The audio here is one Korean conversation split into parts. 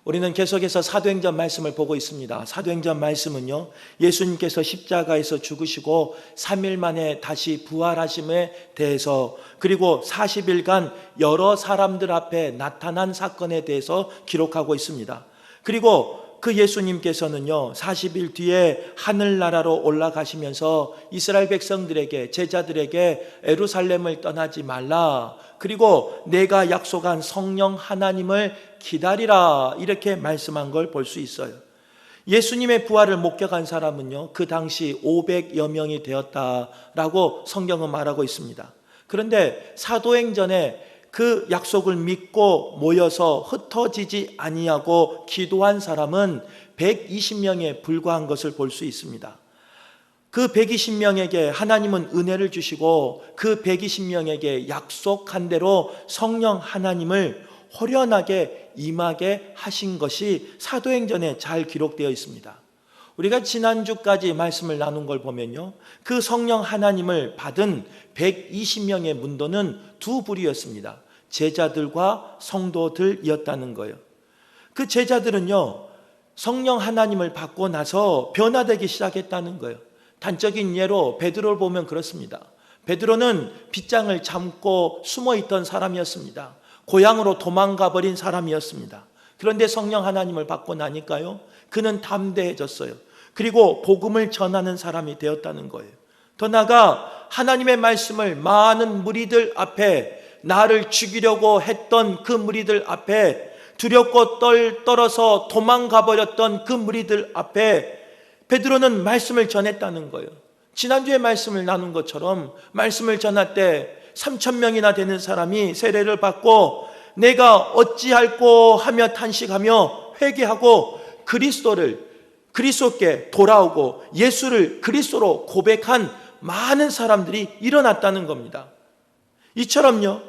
우리는 계속해서 사도행전 말씀을 보고 있습니다. 사도행전 말씀은요, 예수님께서 십자가에서 죽으시고 3일 만에 다시 부활하심에 대해서, 그리고 40일간 여러 사람들 앞에 나타난 사건에 대해서 기록하고 있습니다. 그리고 그 예수님께서는요, 40일 뒤에 하늘나라로 올라가시면서 이스라엘 백성들에게, 제자들에게 예루살렘을 떠나지 말라, 그리고 내가 약속한 성령 하나님을 기다리라, 이렇게 말씀한 걸 볼 수 있어요. 예수님의 부활을 목격한 사람은요, 그 당시 500여 명이 되었다라고 성경은 말하고 있습니다. 그런데 사도행전에 그 약속을 믿고 모여서 흩어지지 아니하고 기도한 사람은 120명에 불과한 것을 볼 수 있습니다. 그 120명에게 하나님은 은혜를 주시고 그 120명에게 약속한 대로 성령 하나님을 호련하게 임하게 하신 것이 사도행전에 잘 기록되어 있습니다. 우리가 지난주까지 말씀을 나눈 걸 보면요, 그 성령 하나님을 받은 120명의 문도는 두 부류였습니다. 제자들과 성도들이었다는 거예요. 그 제자들은요, 성령 하나님을 받고 나서 변화되기 시작했다는 거예요. 단적인 예로 베드로를 보면 그렇습니다. 베드로는 빗장을 잠고 숨어있던 사람이었습니다. 고향으로 도망가 버린 사람이었습니다. 그런데 성령 하나님을 받고 나니까요, 그는 담대해졌어요. 그리고 복음을 전하는 사람이 되었다는 거예요. 더 나아가 하나님의 말씀을 많은 무리들 앞에, 나를 죽이려고 했던 그 무리들 앞에, 두렵고 떨어서 도망가 버렸던 그 무리들 앞에 베드로는 말씀을 전했다는 거예요. 지난주에 말씀을 나눈 것처럼 말씀을 전할 때 3,000명이나 되는 사람이 세례를 받고 내가 어찌할꼬 하며 탄식하며 회개하고 그리스도께 돌아오고 예수를 그리스도로 고백한 많은 사람들이 일어났다는 겁니다. 이처럼요,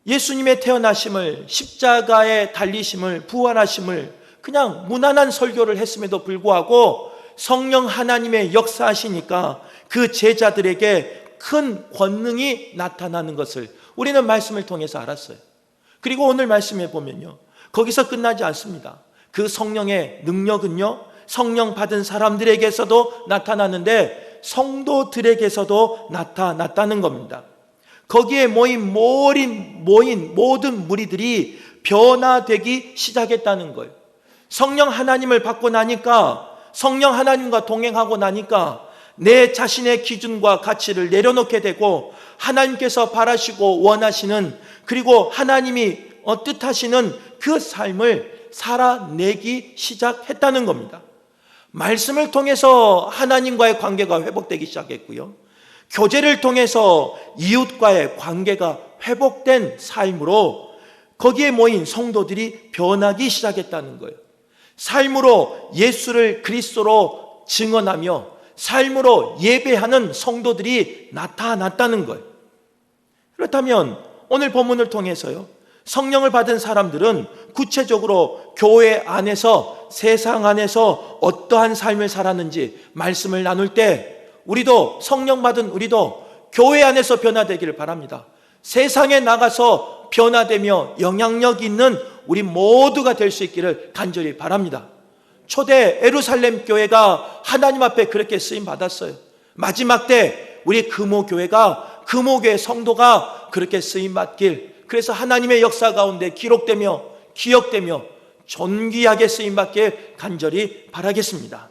예수님의 태어나심을, 십자가에 달리심을, 부활하심을 그냥 무난한 설교를 했음에도 불구하고 성령 하나님의 역사하시니까 그 제자들에게 큰 권능이 나타나는 것을 우리는 말씀을 통해서 알았어요. 그리고 오늘 말씀에 보면요, 거기서 끝나지 않습니다. 그 성령의 능력은요, 성령 받은 사람들에게서도 나타나는데 성도들에게서도 나타났다는 겁니다. 거기에 모인 모든 무리들이 변화되기 시작했다는 거예요. 성령 하나님을 받고 나니까, 성령 하나님과 동행하고 나니까 내 자신의 기준과 가치를 내려놓게 되고 하나님께서 바라시고 원하시는, 그리고 하나님이 뜻하시는 그 삶을 살아내기 시작했다는 겁니다. 말씀을 통해서 하나님과의 관계가 회복되기 시작했고요, 교제를 통해서 이웃과의 관계가 회복된 삶으로 거기에 모인 성도들이 변하기 시작했다는 거예요. 삶으로 예수를 그리스도로 증언하며 삶으로 예배하는 성도들이 나타났다는 거예요. 그렇다면 오늘 본문을 통해서요, 성령을 받은 사람들은 구체적으로 교회 안에서, 세상 안에서 어떠한 삶을 살았는지 말씀을 나눌 때 우리도, 성령 받은 우리도 교회 안에서 변화되기를 바랍니다. 세상에 나가서 변화되며 영향력 있는 우리 모두가 될 수 있기를 간절히 바랍니다. 초대 예루살렘 교회가 하나님 앞에 그렇게 쓰임 받았어요. 마지막 때 우리 금오교회가, 금오교회 성도가 그렇게 쓰임 받길, 그래서 하나님의 역사 가운데 기록되며 기억되며 존귀하게 쓰임 받길 간절히 바라겠습니다.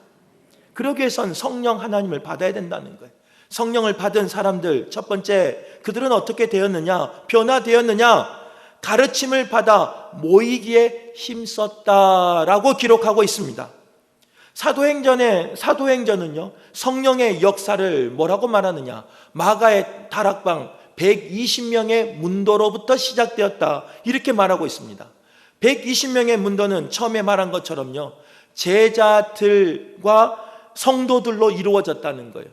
그러기 위해선 성령 하나님을 받아야 된다는 거예요. 성령을 받은 사람들, 첫 번째, 그들은 어떻게 되었느냐, 변화되었느냐, 가르침을 받아 모이기에 힘썼다라고 기록하고 있습니다. 사도행전은요, 성령의 역사를 뭐라고 말하느냐, 마가의 다락방 120명의 문도로부터 시작되었다, 이렇게 말하고 있습니다. 120명의 문도는 처음에 말한 것처럼요, 제자들과 성도들로 이루어졌다는 거예요.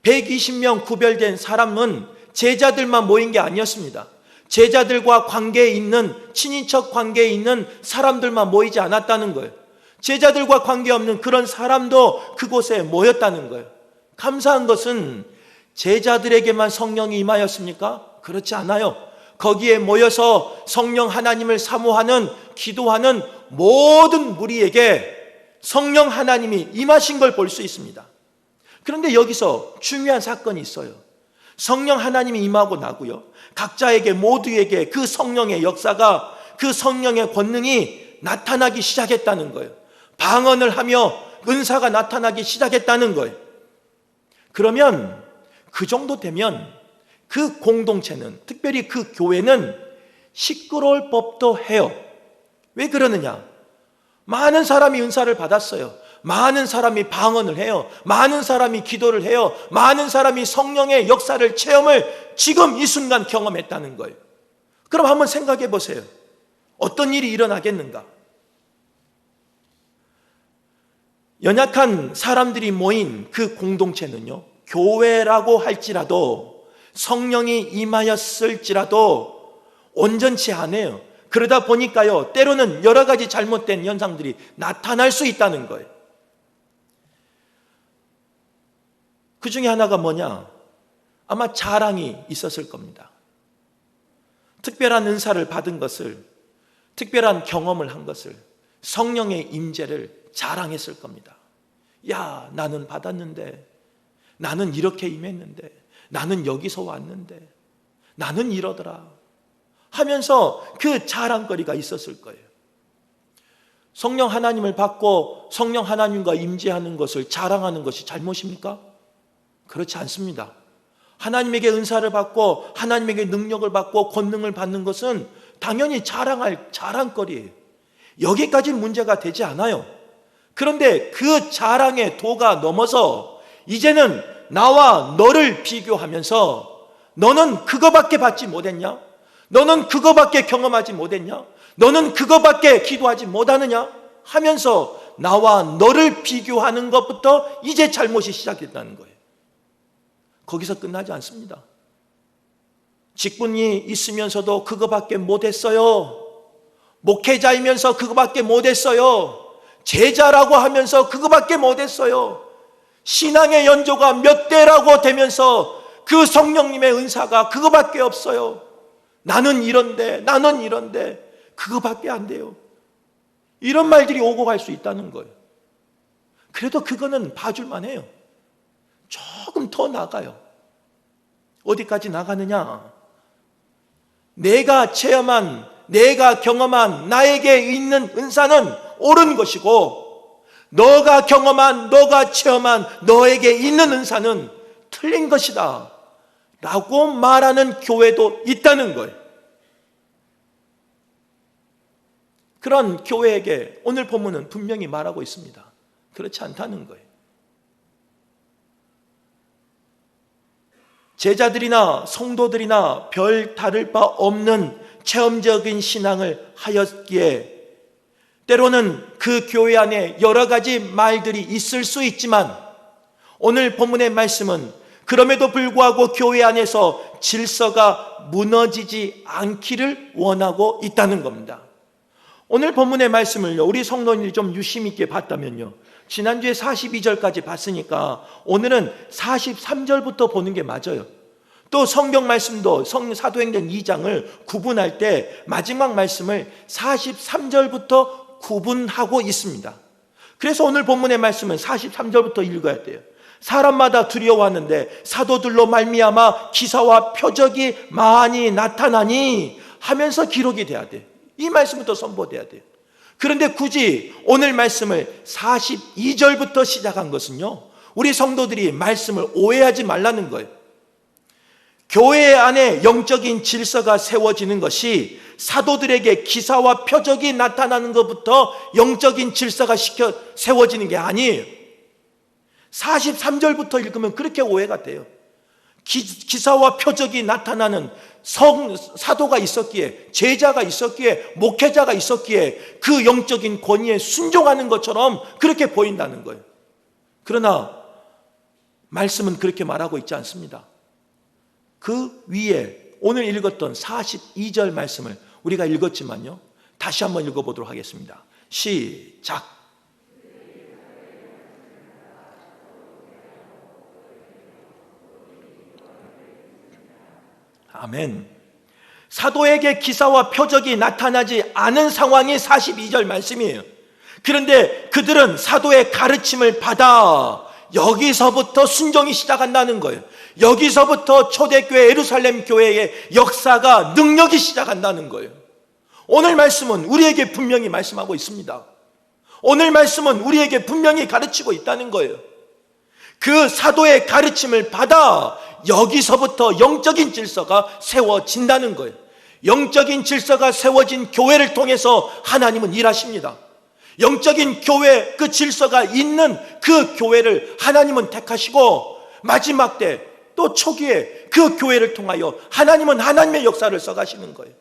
120명 구별된 사람은 제자들만 모인 게 아니었습니다. 제자들과 관계에 있는, 친인척 관계에 있는 사람들만 모이지 않았다는 거예요. 제자들과 관계없는 그런 사람도 그곳에 모였다는 거예요. 감사한 것은 제자들에게만 성령이 임하였습니까? 그렇지 않아요. 거기에 모여서 성령 하나님을 사모하는, 기도하는 모든 무리에게 성령 하나님이 임하신 걸 볼 수 있습니다. 그런데 여기서 중요한 사건이 있어요. 성령 하나님이 임하고 나고요, 각자에게 모두에게 그 성령의 역사가, 그 성령의 권능이 나타나기 시작했다는 거예요. 방언을 하며 은사가 나타나기 시작했다는 거예요. 그러면 그 정도 되면 그 공동체는, 특별히 그 교회는 시끄러울 법도 해요. 왜 그러느냐? 많은 사람이 은사를 받았어요. 많은 사람이 방언을 해요. 많은 사람이 기도를 해요. 많은 사람이 성령의 역사를, 체험을 지금 이 순간 경험했다는 거예요. 그럼 한번 생각해 보세요. 어떤 일이 일어나겠는가? 연약한 사람들이 모인 그 공동체는요, 교회라고 할지라도, 성령이 임하였을지라도 온전치 않아요. 그러다 보니까요, 때로는 여러 가지 잘못된 현상들이 나타날 수 있다는 거예요. 그 중에 하나가 뭐냐? 아마 자랑이 있었을 겁니다. 특별한 은사를 받은 것을, 특별한 경험을 한 것을, 성령의 임재를 자랑했을 겁니다. 야, 나는 받았는데, 나는 이렇게 임했는데, 나는 여기서 왔는데, 나는 이러더라 하면서 그 자랑거리가 있었을 거예요. 성령 하나님을 받고 성령 하나님과 임재하는 것을 자랑하는 것이 잘못입니까? 그렇지 않습니다. 하나님에게 은사를 받고 하나님에게 능력을 받고 권능을 받는 것은 당연히 자랑할 자랑거리예요. 여기까지 문제가 되지 않아요. 그런데 그 자랑의 도가 넘어서 이제는 나와 너를 비교하면서, 너는 그거밖에 받지 못했냐? 너는 그거밖에 경험하지 못했냐? 너는 그거밖에 기도하지 못하느냐? 하면서 나와 너를 비교하는 것부터 이제 잘못이 시작됐다는 거예요. 거기서 끝나지 않습니다. 직분이 있으면서도 그거밖에 못했어요. 목회자이면서 그거밖에 못했어요. 제자라고 하면서 그거밖에 못했어요. 신앙의 연조가 몇 대라고 되면서 그 성령님의 은사가 그거밖에 없어요. 나는 이런데, 나는 이런데 그거밖에 안 돼요. 이런 말들이 오고 갈 수 있다는 거예요. 그래도 그거는 봐줄만 해요. 조금 더 나가요. 어디까지 나가느냐? 내가 체험한, 내가 경험한 나에게 있는 은사는 옳은 것이고, 너가 경험한, 너가 체험한 너에게 있는 은사는 틀린 것이다 라고 말하는 교회도 있다는 거예요. 그런 교회에게 오늘 본문은 분명히 말하고 있습니다. 그렇지 않다는 거예요. 제자들이나 성도들이나 별 다를 바 없는 체험적인 신앙을 하였기에 때로는 그 교회 안에 여러 가지 말들이 있을 수 있지만, 오늘 본문의 말씀은 그럼에도 불구하고 교회 안에서 질서가 무너지지 않기를 원하고 있다는 겁니다. 오늘 본문의 말씀을요, 우리 성도님들이 좀 유심 있게 봤다면요, 지난주에 42절까지 봤으니까 오늘은 43절부터 보는 게 맞아요. 또 성경 말씀도 사도행전 2장을 구분할 때 마지막 말씀을 43절부터 구분하고 있습니다. 그래서 오늘 본문의 말씀은 43절부터 읽어야 돼요. 사람마다 두려워하는데 사도들로 말미암아 기사와 표적이 많이 나타나니 하면서 기록이 돼야 돼요. 이 말씀부터 선포돼야 돼요. 그런데 굳이 오늘 말씀을 42절부터 시작한 것은요, 우리 성도들이 말씀을 오해하지 말라는 거예요. 교회 안에 영적인 질서가 세워지는 것이 사도들에게 기사와 표적이 나타나는 것부터 영적인 질서가 세워지는 게 아니에요. 43절부터 읽으면 그렇게 오해가 돼요. 기사와 표적이 나타나는 사도가 있었기에, 제자가 있었기에, 목회자가 있었기에 그 영적인 권위에 순종하는 것처럼 그렇게 보인다는 거예요. 그러나 말씀은 그렇게 말하고 있지 않습니다. 그 위에 오늘 읽었던 42절 말씀을 우리가 읽었지만요, 다시 한번 읽어보도록 하겠습니다. 시작. 아멘. 사도에게 기사와 표적이 나타나지 않은 상황이 42절 말씀이에요. 그런데 그들은 사도의 가르침을 받아 여기서부터 순종이 시작한다는 거예요. 여기서부터 초대교회 예루살렘 교회의 역사가, 능력이 시작한다는 거예요. 오늘 말씀은 우리에게 분명히 말씀하고 있습니다. 오늘 말씀은 우리에게 분명히 가르치고 있다는 거예요. 그 사도의 가르침을 받아 여기서부터 영적인 질서가 세워진다는 거예요. 영적인 질서가 세워진 교회를 통해서 하나님은 일하십니다. 영적인 교회, 그 질서가 있는 그 교회를 하나님은 택하시고, 마지막 때 또 초기에 그 교회를 통하여 하나님은 하나님의 역사를 써가시는 거예요.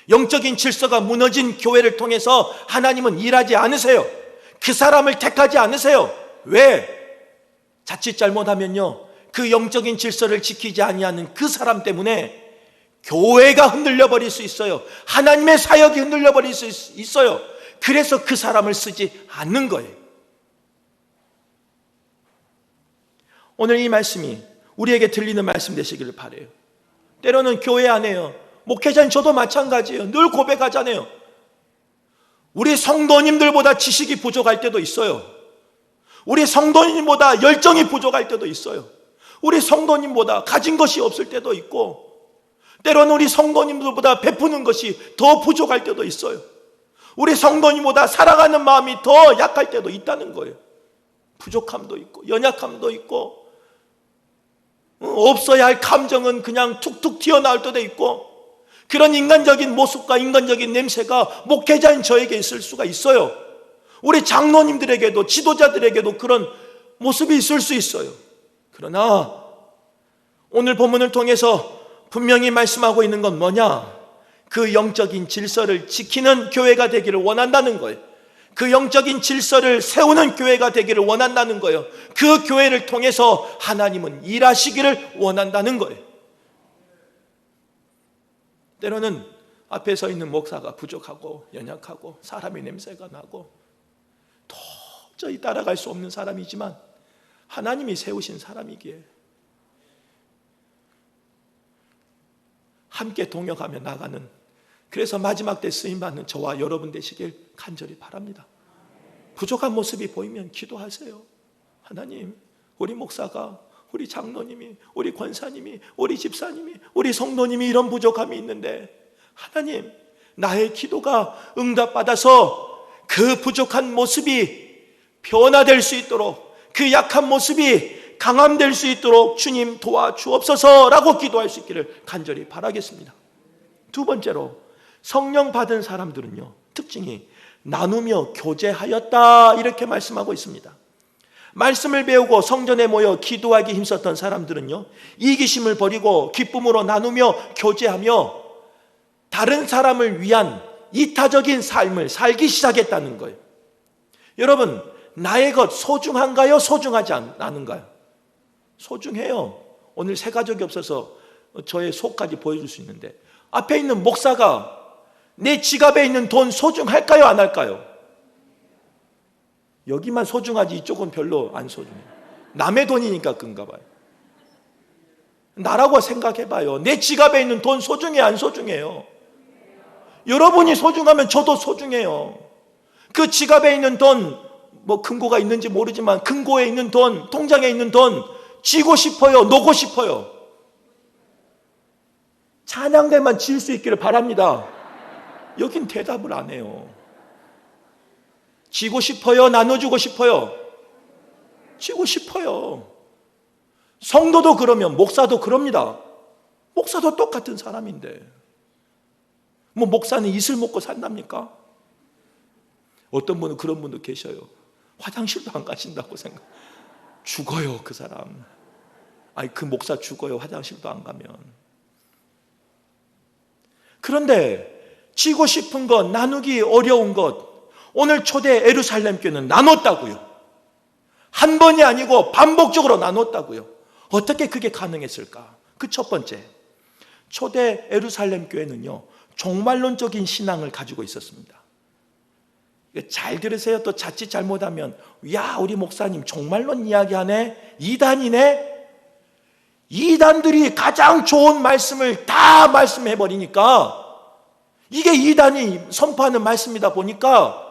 영적인 질서가 무너진 교회를 통해서 하나님은 일하지 않으세요. 그 사람을 택하지 않으세요. 왜? 자칫 잘못하면요, 그 영적인 질서를 지키지 아니하는 그 사람 때문에 교회가 흔들려 버릴 수 있어요. 하나님의 사역이 흔들려 버릴 수 있어요. 그래서 그 사람을 쓰지 않는 거예요. 오늘 이 말씀이 우리에게 들리는 말씀 되시기를 바라요. 때로는 교회 안에요, 목회자인 저도 마찬가지예요. 늘 고백하잖아요. 우리 성도님들보다 지식이 부족할 때도 있어요. 우리 성도님보다 열정이 부족할 때도 있어요. 우리 성도님보다 가진 것이 없을 때도 있고, 때로는 우리 성도님들보다 베푸는 것이 더 부족할 때도 있어요. 우리 성도님보다 사랑하는 마음이 더 약할 때도 있다는 거예요. 부족함도 있고 연약함도 있고, 없어야 할 감정은 그냥 툭툭 튀어나올 때도 있고, 그런 인간적인 모습과 인간적인 냄새가 목회자인 저에게 있을 수가 있어요. 우리 장로님들에게도, 지도자들에게도 그런 모습이 있을 수 있어요. 그러나 오늘 본문을 통해서 분명히 말씀하고 있는 건 뭐냐? 그 영적인 질서를 지키는 교회가 되기를 원한다는 거예요. 그 영적인 질서를 세우는 교회가 되기를 원한다는 거예요. 그 교회를 통해서 하나님은 일하시기를 원한다는 거예요. 때로는 앞에 서 있는 목사가 부족하고 연약하고 사람의 냄새가 나고 도저히 따라갈 수 없는 사람이지만 하나님이 세우신 사람이기에 함께 동역하며 나가는, 그래서 마지막 때 쓰임받는 저와 여러분 되시길 간절히 바랍니다. 부족한 모습이 보이면 기도하세요. 하나님, 우리 목사가, 우리 장로님이, 우리 권사님이, 우리 집사님이, 우리 성도님이 이런 부족함이 있는데, 하나님, 나의 기도가 응답받아서 그 부족한 모습이 변화될 수 있도록, 그 약한 모습이 강함될 수 있도록 주님 도와주옵소서라고 기도할 수 있기를 간절히 바라겠습니다. 두 번째로, 성령 받은 사람들은요, 특징이 나누며 교제하였다, 이렇게 말씀하고 있습니다. 말씀을 배우고 성전에 모여 기도하기 힘썼던 사람들은요, 이기심을 버리고 기쁨으로 나누며 교제하며 다른 사람을 위한 이타적인 삶을 살기 시작했다는 거예요. 여러분, 나의 것 소중한가요? 소중하지 않은가요? 소중해요. 오늘 새 가족이 없어서 저의 속까지 보여줄 수 있는데, 앞에 있는 목사가 내 지갑에 있는 돈 소중할까요? 안 할까요? 여기만 소중하지 이쪽은 별로 안 소중해요. 남의 돈이니까 그런가 봐요. 나라고 생각해봐요. 내 지갑에 있는 돈 소중해, 안 소중해요? 여러분이 소중하면 저도 소중해요. 그 지갑에 있는 돈, 뭐 금고가 있는지 모르지만 금고에 있는 돈, 통장에 있는 돈 쥐고 싶어요? 놓고 싶어요? 찬양대만 지을 수 있기를 바랍니다. 여긴 대답을 안 해요. 쥐고 싶어요? 나눠주고 싶어요? 쥐고 싶어요. 성도도 그러면 목사도 그럽니다. 목사도 똑같은 사람인데 뭐 목사는 이슬 먹고 산답니까? 어떤 분은 그런 분도 계셔요. 화장실도 안 가신다고 생각. 죽어요, 그 사람. 아니, 그 목사 죽어요, 화장실도 안 가면. 그런데 쥐고 싶은 것, 나누기 어려운 것, 오늘 초대 예루살렘 교회는 나눴다고요. 한 번이 아니고 반복적으로 나눴다고요. 어떻게 그게 가능했을까? 그 첫 번째, 초대 예루살렘 교회는요, 종말론적인 신앙을 가지고 있었습니다. 잘 들으세요. 또 자칫 잘못하면, 야, 우리 목사님 종말론 이야기하네, 이단이네. 이단들이 가장 좋은 말씀을 다 말씀해 버리니까, 이게 이단이 선포하는 말씀이다 보니까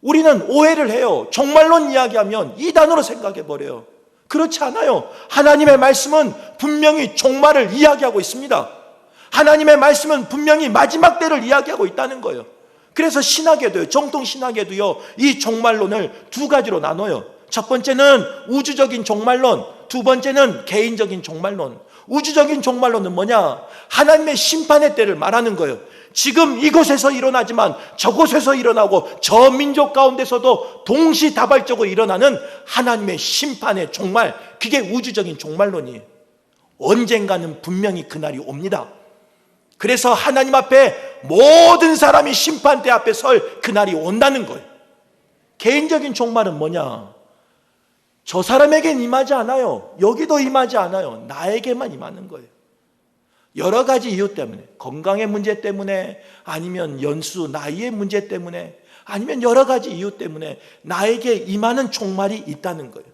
우리는 오해를 해요. 종말론 이야기하면 이단으로 생각해 버려요. 그렇지 않아요. 하나님의 말씀은 분명히 종말을 이야기하고 있습니다. 하나님의 말씀은 분명히 마지막 때를 이야기하고 있다는 거예요. 그래서 신학에도요, 정통 신학에도요, 이 종말론을 두 가지로 나눠요. 첫 번째는 우주적인 종말론, 두 번째는 개인적인 종말론. 우주적인 종말론은 뭐냐? 하나님의 심판의 때를 말하는 거예요. 지금 이곳에서 일어나지만 저곳에서 일어나고 저 민족 가운데서도 동시다발적으로 일어나는 하나님의 심판의 종말, 그게 우주적인 종말론이에요. 언젠가는 분명히 그날이 옵니다. 그래서 하나님 앞에 모든 사람이 심판대 앞에 설 그날이 온다는 거예요. 개인적인 종말은 뭐냐? 저 사람에겐 임하지 않아요. 여기도 임하지 않아요. 나에게만 임하는 거예요. 여러 가지 이유 때문에, 건강의 문제 때문에, 아니면 연수, 나이의 문제 때문에, 아니면 여러 가지 이유 때문에 나에게 임하는 종말이 있다는 거예요.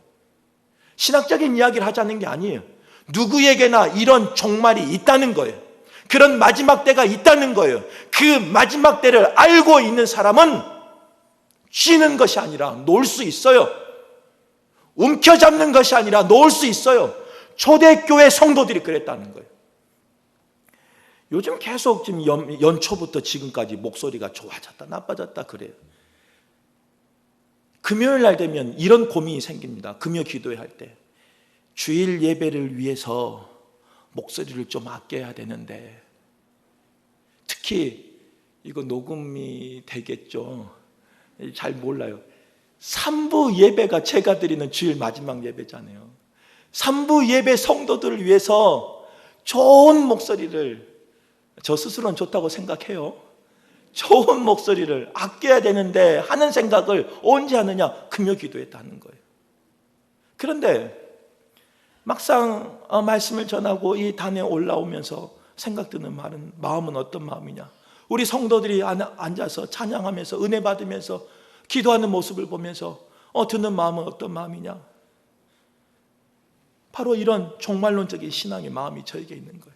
신학적인 이야기를 하자는 게 아니에요. 누구에게나 이런 종말이 있다는 거예요. 그런 마지막 때가 있다는 거예요. 그 마지막 때를 알고 있는 사람은 쉬는 것이 아니라 놀 수 있어요. 움켜잡는 것이 아니라 놓을 수 있어요. 초대교회 성도들이 그랬다는 거예요. 요즘 계속 지금 연초부터 지금까지 목소리가 좋아졌다 나빠졌다 그래요. 금요일 날 되면 이런 고민이 생깁니다. 금요 기도회 할 때 주일 예배를 위해서 목소리를 좀 아껴야 되는데, 특히 이거 녹음이 되겠죠? 잘 몰라요. 3부 예배가 제가 드리는 주일 마지막 예배잖아요. 3부 예배 성도들을 위해서 좋은 목소리를, 저 스스로는 좋다고 생각해요. 좋은 목소리를 아껴야 되는데 하는 생각을 언제 하느냐? 금요 기도에 하는 거예요. 그런데 막상 말씀을 전하고 이 단에 올라오면서 생각드는 마음은 어떤 마음이냐? 우리 성도들이 앉아서 찬양하면서 은혜 받으면서 기도하는 모습을 보면서 드는 마음은 어떤 마음이냐? 바로 이런 종말론적인 신앙의 마음이 저에게 있는 거예요.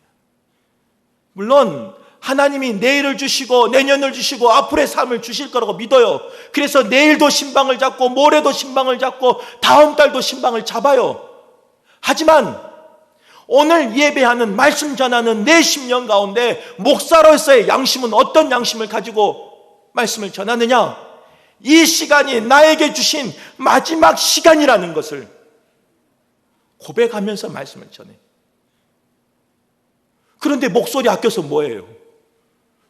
물론 하나님이 내일을 주시고 내년을 주시고 앞으로의 삶을 주실 거라고 믿어요. 그래서 내일도 신방을 잡고 모레도 신방을 잡고 다음 달도 신방을 잡아요. 하지만 오늘 예배하는, 말씀 전하는 내 심령 가운데 목사로서의 양심은 어떤 양심을 가지고 말씀을 전하느냐? 이 시간이 나에게 주신 마지막 시간이라는 것을 고백하면서 말씀을 전해. 그런데 목소리 아껴서 뭐예요?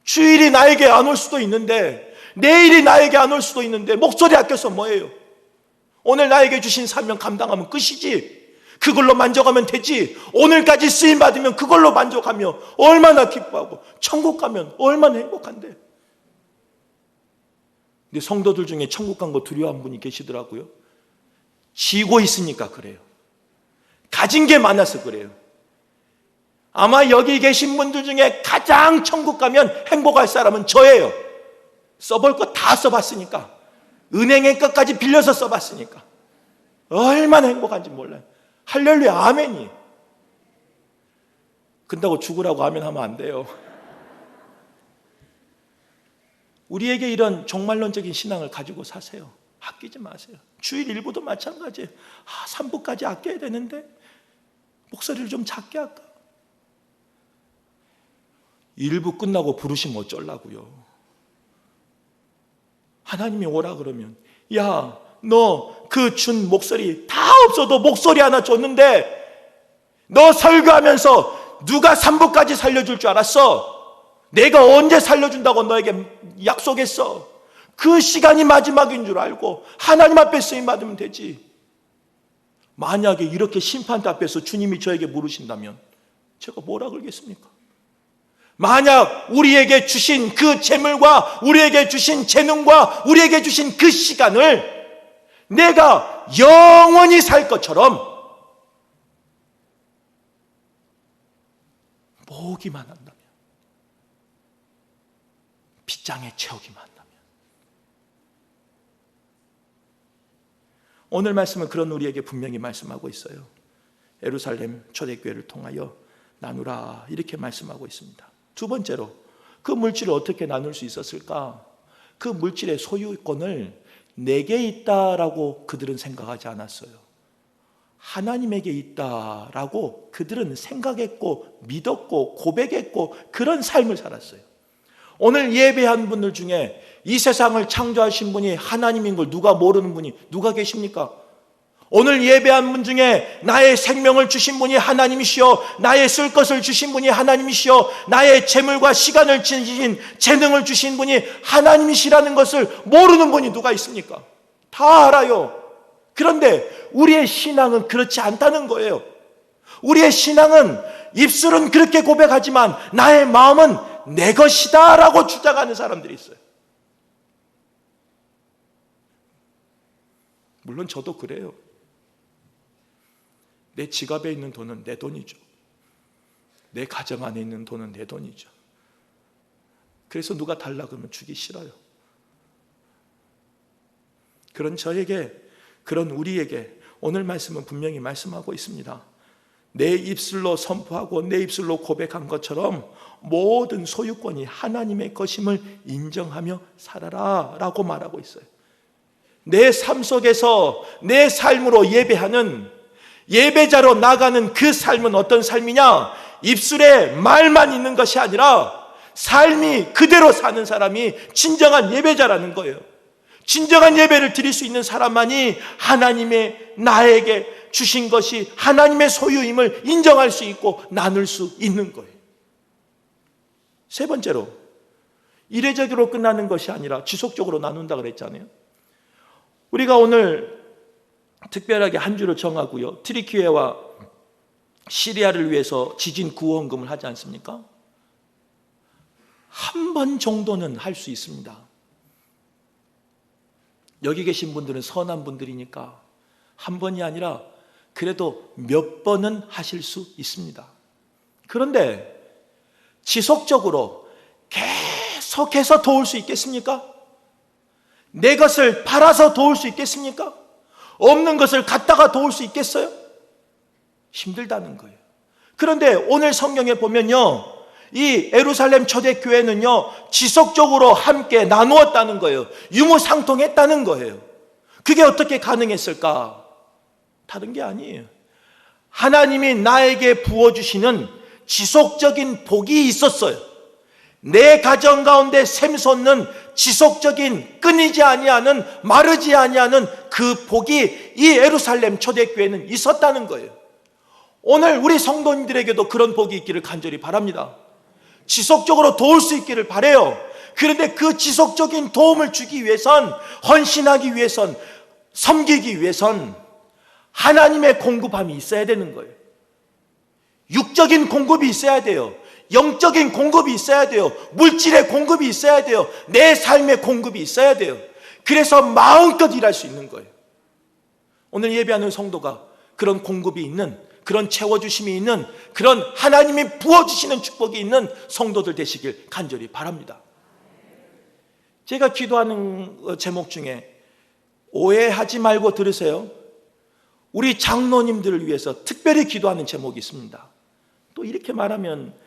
주일이 나에게 안 올 수도 있는데, 내일이 나에게 안 올 수도 있는데 목소리 아껴서 뭐예요? 오늘 나에게 주신 사명 감당하면 끝이지. 그걸로 만족하면 되지. 오늘까지 쓰임 받으면 그걸로 만족하며 얼마나 기뻐하고, 천국 가면 얼마나 행복한데. 근데 성도들 중에 천국 간 거 두려워하는 분이 계시더라고요. 지고 있으니까 그래요. 가진 게 많아서 그래요. 아마 여기 계신 분들 중에 가장 천국 가면 행복할 사람은 저예요. 써볼 거 다 써봤으니까, 은행의 것까지 빌려서 써봤으니까 얼마나 행복한지 몰라요. 할렐루야, 아멘이. 근다고 죽으라고 아멘 하면 안 돼요. 우리에게 이런 종말론적인 신앙을 가지고 사세요. 아끼지 마세요. 주일 일부도 마찬가지예요. 3부까지 아껴야 되는데 목소리를 좀 작게 할까? 일부 끝나고 부르시면 어쩌려고요? 하나님이 오라 그러면, 야, 너 그 준 목소리 다 없어도 목소리 하나 줬는데 너 설교하면서 누가 3부까지 살려줄 줄 알았어? 내가 언제 살려준다고 너에게 약속했어? 그 시간이 마지막인 줄 알고 하나님 앞에 쓰임 받으면 되지. 만약에 이렇게 심판대 앞에서 주님이 저에게 물으신다면 제가 뭐라 그러겠습니까? 만약 우리에게 주신 그 재물과 우리에게 주신 재능과 우리에게 주신 그 시간을 내가 영원히 살 것처럼 모으기만 한다면, 빗장에 채우기만 한다면, 오늘 말씀은 그런 우리에게 분명히 말씀하고 있어요. 예루살렘 초대교회를 통하여 나누라 이렇게 말씀하고 있습니다. 두 번째로 그 물질을 어떻게 나눌 수 있었을까? 그 물질의 소유권을 내게 있다라고 그들은 생각하지 않았어요. 하나님에게 있다라고 그들은 생각했고 믿었고 고백했고 그런 삶을 살았어요. 오늘 예배한 분들 중에 이 세상을 창조하신 분이 하나님인 걸 누가 모르는 분이 누가 계십니까? 오늘 예배한 분 중에 나의 생명을 주신 분이 하나님이시여, 나의 쓸 것을 주신 분이 하나님이시여, 나의 재물과 시간을 주신 재능을 주신 분이 하나님이시라는 것을 모르는 분이 누가 있습니까? 다 알아요. 그런데 우리의 신앙은 그렇지 않다는 거예요. 우리의 신앙은 입술은 그렇게 고백하지만 나의 마음은 내 것이다 라고 주장하는 사람들이 있어요. 물론 저도 그래요. 내 지갑에 있는 돈은 내 돈이죠. 내 가정 안에 있는 돈은 내 돈이죠. 그래서 누가 달라 그러면 주기 싫어요. 그런 저에게, 그런 우리에게 오늘 말씀은 분명히 말씀하고 있습니다. 내 입술로 선포하고 내 입술로 고백한 것처럼 모든 소유권이 하나님의 것임을 인정하며 살아라 라고 말하고 있어요. 내 삶 속에서 내 삶으로 예배하는, 예배자로 나가는 그 삶은 어떤 삶이냐? 입술에 말만 있는 것이 아니라 삶이 그대로 사는 사람이 진정한 예배자라는 거예요. 진정한 예배를 드릴 수 있는 사람만이 하나님의 나에게 주신 것이 하나님의 소유임을 인정할 수 있고 나눌 수 있는 거예요. 세 번째로, 이례적으로 끝나는 것이 아니라 지속적으로 나눈다 그랬잖아요. 우리가 오늘 특별하게 한 주를 정하고요, 트리키예와 시리아를 위해서 지진 구원금을 하지 않습니까? 한 번 정도는 할 수 있습니다. 여기 계신 분들은 선한 분들이니까 한 번이 아니라 그래도 몇 번은 하실 수 있습니다. 그런데 지속적으로 계속해서 도울 수 있겠습니까? 내 것을 팔아서 도울 수 있겠습니까? 없는 것을 갖다가 도울 수 있겠어요? 힘들다는 거예요. 그런데 오늘 성경에 보면요, 이 예루살렘 초대교회는요 지속적으로 함께 나누었다는 거예요. 유무상통했다는 거예요. 그게 어떻게 가능했을까? 다른 게 아니에요. 하나님이 나에게 부어주시는 지속적인 복이 있었어요. 내 가정 가운데 샘솟는 지속적인, 끊이지 아니하는, 마르지 아니하는 그 복이 이 예루살렘 초대교회는 있었다는 거예요. 오늘 우리 성도님들에게도 그런 복이 있기를 간절히 바랍니다. 지속적으로 도울 수 있기를 바라요. 그런데 그 지속적인 도움을 주기 위해선, 헌신하기 위해선, 섬기기 위해선 하나님의 공급함이 있어야 되는 거예요. 육적인 공급이 있어야 돼요. 영적인 공급이 있어야 돼요. 물질의 공급이 있어야 돼요. 내 삶의 공급이 있어야 돼요. 그래서 마음껏 일할 수 있는 거예요. 오늘 예배하는 성도가 그런 공급이 있는, 그런 채워주심이 있는, 그런 하나님이 부어주시는 축복이 있는 성도들 되시길 간절히 바랍니다. 제가 기도하는 제목 중에 오해하지 말고 들으세요. 우리 장로님들을 위해서 특별히 기도하는 제목이 있습니다. 또 이렇게 말하면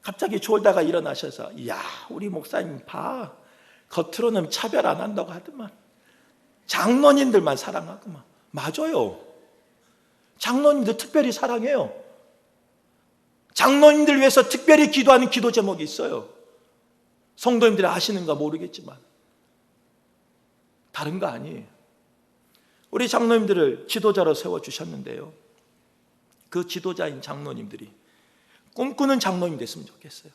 갑자기 졸다가 일어나셔서 이야 우리 목사님 봐, 겉으로는 차별 안 한다고 하더만 장로님들만 사랑하구만. 맞아요. 장로님들 특별히 사랑해요. 장로님들 위해서 특별히 기도하는 기도 제목이 있어요. 성도님들이 아시는가 모르겠지만 다른 거 아니에요. 우리 장로님들을 지도자로 세워주셨는데요, 그 지도자인 장로님들이 꿈꾸는 장로님 됐으면 좋겠어요.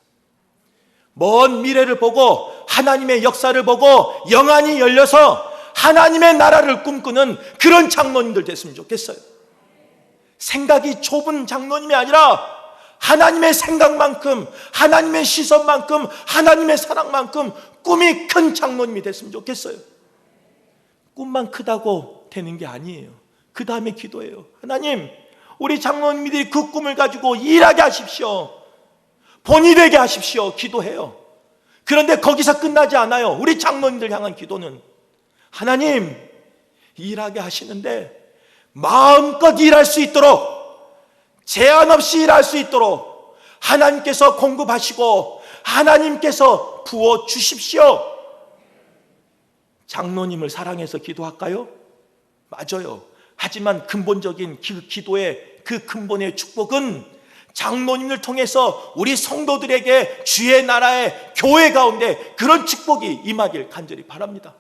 먼 미래를 보고 하나님의 역사를 보고 영안이 열려서 하나님의 나라를 꿈꾸는 그런 장로님들 됐으면 좋겠어요. 생각이 좁은 장로님이 아니라 하나님의 생각만큼, 하나님의 시선만큼, 하나님의 사랑만큼 꿈이 큰 장로님이 됐으면 좋겠어요. 꿈만 크다고 되는 게 아니에요. 그 다음에 기도해요. 하나님, 우리 장로님들이 그 꿈을 가지고 일하게 하십시오. 본이 되게 하십시오. 기도해요. 그런데 거기서 끝나지 않아요. 우리 장로님들 향한 기도는 하나님, 일하게 하시는데 마음껏 일할 수 있도록 제한 없이 일할 수 있도록 하나님께서 공급하시고 하나님께서 부어 주십시오. 장로님을 사랑해서 기도할까요? 맞아요. 하지만 근본적인 기도의 그 근본의 축복은 장로님을 통해서 우리 성도들에게 주의 나라의 교회 가운데 그런 축복이 임하길 간절히 바랍니다.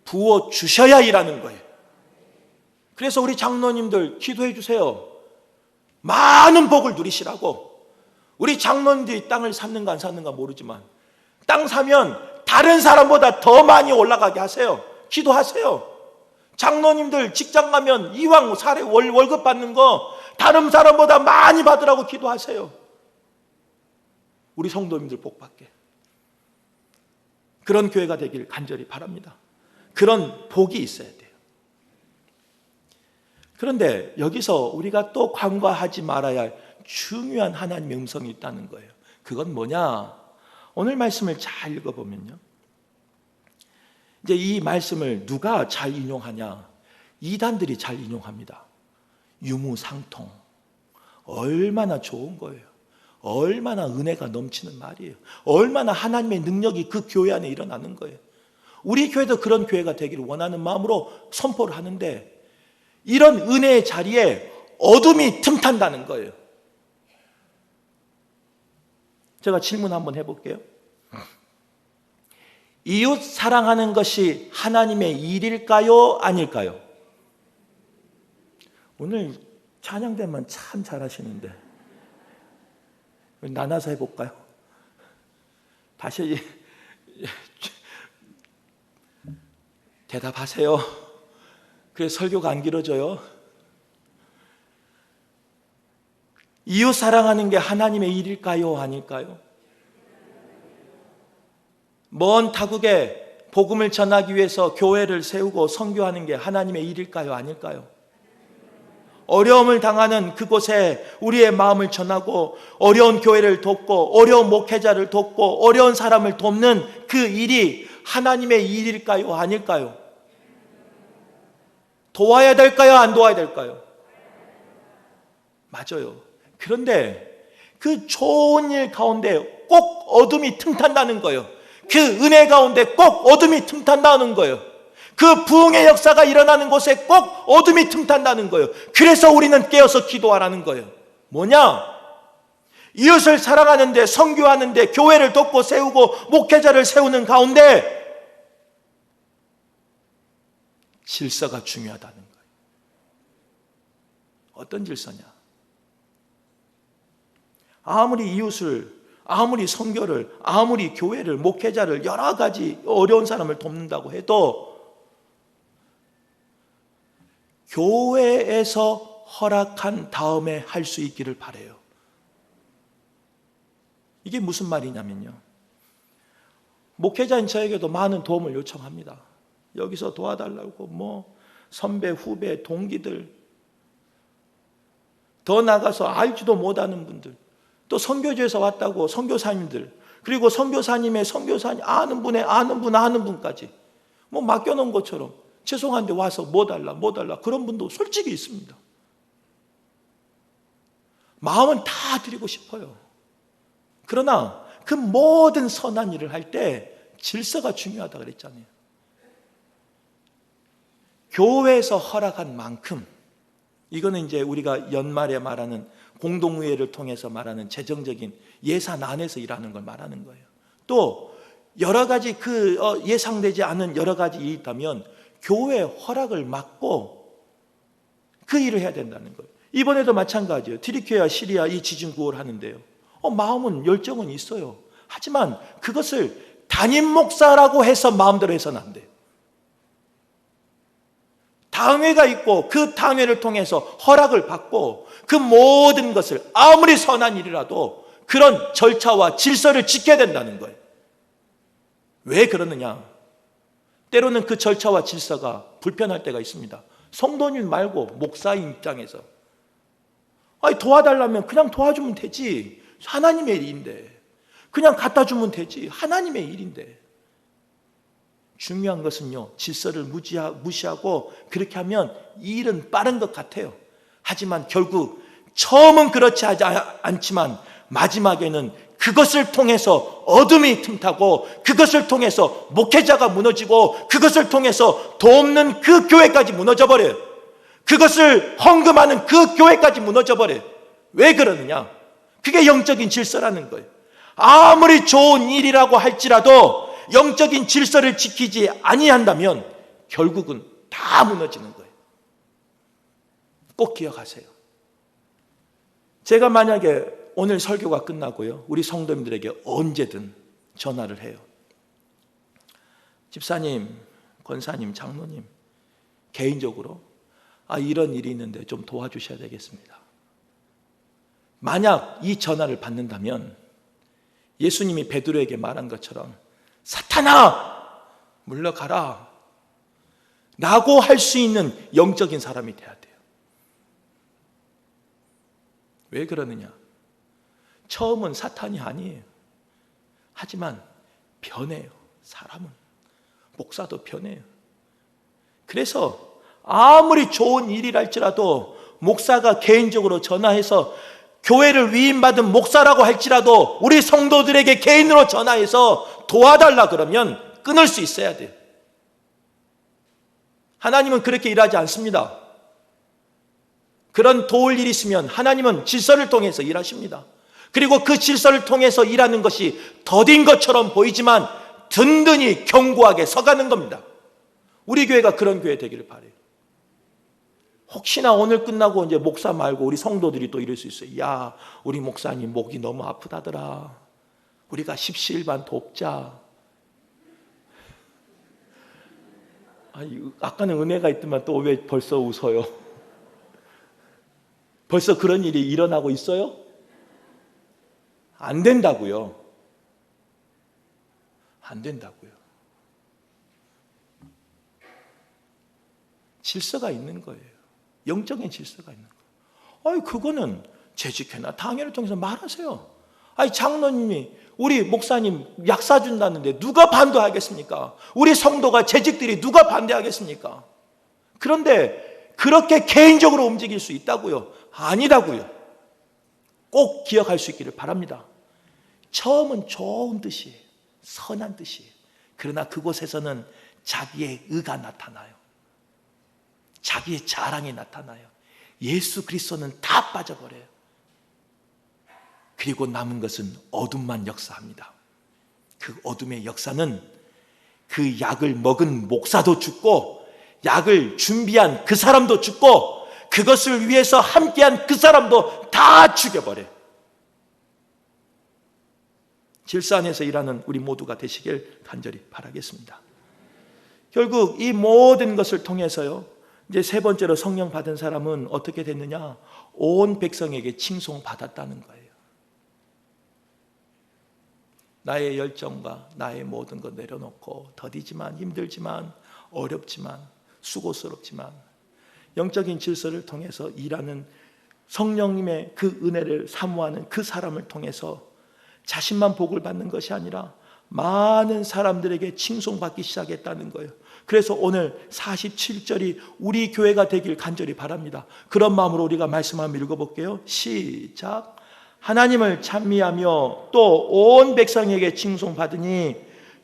부어 주셔야 일하는 거예요. 그래서 우리 장로님들 기도해 주세요. 많은 복을 누리시라고. 우리 장로님들이 땅을 샀는가 안 샀는가 모르지만 땅 사면 다른 사람보다 더 많이 올라가게 하세요. 기도하세요. 장로님들 직장 가면 이왕 월급 받는 거 다른 사람보다 많이 받으라고 기도하세요. 우리 성도님들 복 받게. 그런 교회가 되길 간절히 바랍니다. 그런 복이 있어야 돼요. 그런데 여기서 우리가 또 간과하지 말아야 할 중요한 하나님의 음성이 있다는 거예요. 그건 뭐냐? 오늘 말씀을 잘 읽어보면요, 이제 이 말씀을 누가 잘 인용하냐? 이단들이 잘 인용합니다. 유무상통. 얼마나 좋은 거예요. 얼마나 은혜가 넘치는 말이에요. 얼마나 하나님의 능력이 그 교회 안에 일어나는 거예요. 우리 교회도 그런 교회가 되기를 원하는 마음으로 선포를 하는데, 이런 은혜의 자리에 어둠이 틈탄다는 거예요. 제가 질문 한번 해볼게요. 이웃 사랑하는 것이 하나님의 일일까요? 아닐까요? 오늘 찬양대만 참 잘하시는데 나눠서 해볼까요? 다시 대답하세요. 그래서 설교가 안 길어져요. 이웃 사랑하는 게 하나님의 일일까요? 아닐까요? 먼 타국에 복음을 전하기 위해서 교회를 세우고 선교하는 게 하나님의 일일까요? 아닐까요? 어려움을 당하는 그곳에 우리의 마음을 전하고 어려운 교회를 돕고 어려운 목회자를 돕고 어려운 사람을 돕는 그 일이 하나님의 일일까요? 아닐까요? 도와야 될까요? 안 도와야 될까요? 맞아요. 그런데 그 좋은 일 가운데 꼭 어둠이 틈탄다는 거예요. 그 은혜 가운데 꼭 어둠이 틈탄다는 거예요. 그 부흥의 역사가 일어나는 곳에 꼭 어둠이 틈탄다는 거예요. 그래서 우리는 깨어서 기도하라는 거예요. 뭐냐? 이웃을 사랑하는데, 선교하는데, 교회를 돕고 세우고 목회자를 세우는 가운데 질서가 중요하다는 거예요. 어떤 질서냐? 아무리 이웃을, 아무리 선교를, 아무리 교회를, 목회자를, 여러 가지 어려운 사람을 돕는다고 해도 교회에서 허락한 다음에 할 수 있기를 바라요. 이게 무슨 말이냐면요, 목회자인 저에게도 많은 도움을 요청합니다. 여기서 도와달라고 선배, 후배, 동기들, 더 나가서 알지도 못하는 분들, 또 선교지에서 왔다고 선교사님들, 그리고 선교사님의 선교사님 아는 분의 아는 분까지 맡겨놓은 것처럼 죄송한데 와서 뭐 달라 그런 분도 솔직히 있습니다. 마음은 다 드리고 싶어요. 그러나 그 모든 선한 일을 할 때 질서가 중요하다 그랬잖아요. 교회에서 허락한 만큼, 이거는 이제 우리가 연말에 말하는 공동의회를 통해서 말하는 재정적인 예산 안에서 일하는 걸 말하는 거예요. 또 여러 가지 예상되지 않은 여러 가지 일이 있다면 교회 허락을 막고 그 일을 해야 된다는 거예요. 이번에도 마찬가지예요. 튀르키예와 시리아 이 지진 구호를 하는데요, 마음은 열정은 있어요. 하지만 그것을 담임 목사라고 해서 마음대로 해서는 안 돼요. 당회가 있고 그 당회를 통해서 허락을 받고 그 모든 것을 아무리 선한 일이라도 그런 절차와 질서를 지켜야 된다는 거예요. 왜 그러느냐? 때로는 그 절차와 질서가 불편할 때가 있습니다. 성도님 말고 목사인 입장에서 도와달라면 그냥 도와주면 되지. 하나님의 일인데. 그냥 갖다 주면 되지. 하나님의 일인데. 중요한 것은요, 질서를 무시하고 그렇게 하면 일은 빠른 것 같아요. 하지만 결국 처음은 그렇지 않지만 마지막에는 그것을 통해서 어둠이 틈타고, 그것을 통해서 목회자가 무너지고, 그것을 통해서 돕는 그 교회까지 무너져 버려요. 그것을 헌금하는 그 교회까지 무너져 버려요. 왜 그러느냐? 그게 영적인 질서라는 거예요. 아무리 좋은 일이라고 할지라도 영적인 질서를 지키지 아니한다면 결국은 다 무너지는 거예요. 꼭 기억하세요. 제가 만약에 오늘 설교가 끝나고요, 우리 성도님들에게 언제든 전화를 해요. 집사님, 권사님, 장로님, 개인적으로 이런 일이 있는데 좀 도와주셔야 되겠습니다. 만약 이 전화를 받는다면 예수님이 베드로에게 말한 것처럼 사탄아 물러가라 라고 할 수 있는 영적인 사람이 돼야 돼요. 왜 그러느냐? 처음은 사탄이 아니에요. 하지만 변해요. 사람은. 목사도 변해요. 그래서 아무리 좋은 일이랄지라도 목사가 개인적으로 전화해서, 교회를 위임받은 목사라고 할지라도 우리 성도들에게 개인으로 전화해서 도와달라 그러면 끊을 수 있어야 돼요. 하나님은 그렇게 일하지 않습니다. 그런 도울 일이 있으면 하나님은 질서를 통해서 일하십니다. 그리고 그 질서를 통해서 일하는 것이 더딘 것처럼 보이지만 든든히 견고하게 서가는 겁니다. 우리 교회가 그런 교회 되기를 바라요. 혹시나 오늘 끝나고 이제 목사 말고 우리 성도들이 또 이럴 수 있어요. 야, 우리 목사님 목이 너무 아프다더라. 우리가 십시일반 돕자. 아까는 은혜가 있더만 또 왜 벌써 웃어요? 벌써 그런 일이 일어나고 있어요? 안 된다고요. 안 된다고요. 질서가 있는 거예요. 영적인 질서가 있는 거예요. 그거는 재직회나 당회를 통해서 말하세요. 장로님이 우리 목사님 약 사준다는데 누가 반대하겠습니까? 우리 성도가 재직들이 누가 반대하겠습니까? 그런데 그렇게 개인적으로 움직일 수 있다고요? 아니라고요. 꼭 기억할 수 있기를 바랍니다. 처음은 좋은 뜻이에요. 선한 뜻이에요. 그러나 그곳에서는 자기의 의가 나타나요. 자기의 자랑이 나타나요. 예수 그리스도는 다 빠져버려요. 그리고 남은 것은 어둠만 역사합니다. 그 어둠의 역사는 그 약을 먹은 목사도 죽고, 약을 준비한 그 사람도 죽고, 그것을 위해서 함께한 그 사람도 다 죽여버려요. 질서 안에서 일하는 우리 모두가 되시길 간절히 바라겠습니다. 결국 이 모든 것을 통해서요, 이제 세 번째로 성령 받은 사람은 어떻게 됐느냐? 온 백성에게 칭송받았다는 거예요. 나의 열정과 나의 모든 것 내려놓고 더디지만, 힘들지만, 어렵지만, 수고스럽지만 영적인 질서를 통해서 일하는 성령님의 그 은혜를 사모하는 그 사람을 통해서 자신만 복을 받는 것이 아니라 많은 사람들에게 칭송받기 시작했다는 거예요. 그래서 오늘 47절이 우리 교회가 되길 간절히 바랍니다. 그런 마음으로 우리가 말씀 한번 읽어볼게요. 시작. 하나님을 찬미하며 또 온 백성에게 칭송받으니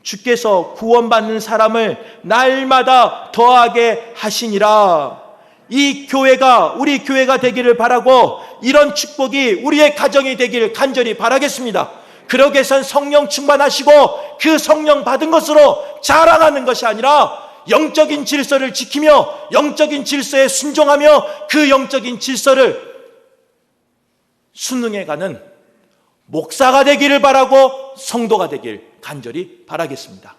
주께서 구원받는 사람을 날마다 더하게 하시니라. 이 교회가 우리 교회가 되기를 바라고, 이런 축복이 우리의 가정이 되기를 간절히 바라겠습니다. 그러기 위해선 성령 충만하시고 그 성령 받은 것으로 자랑하는 것이 아니라 영적인 질서를 지키며 영적인 질서에 순종하며 그 영적인 질서를 순응해가는 목사가 되기를 바라고 성도가 되길 간절히 바라겠습니다.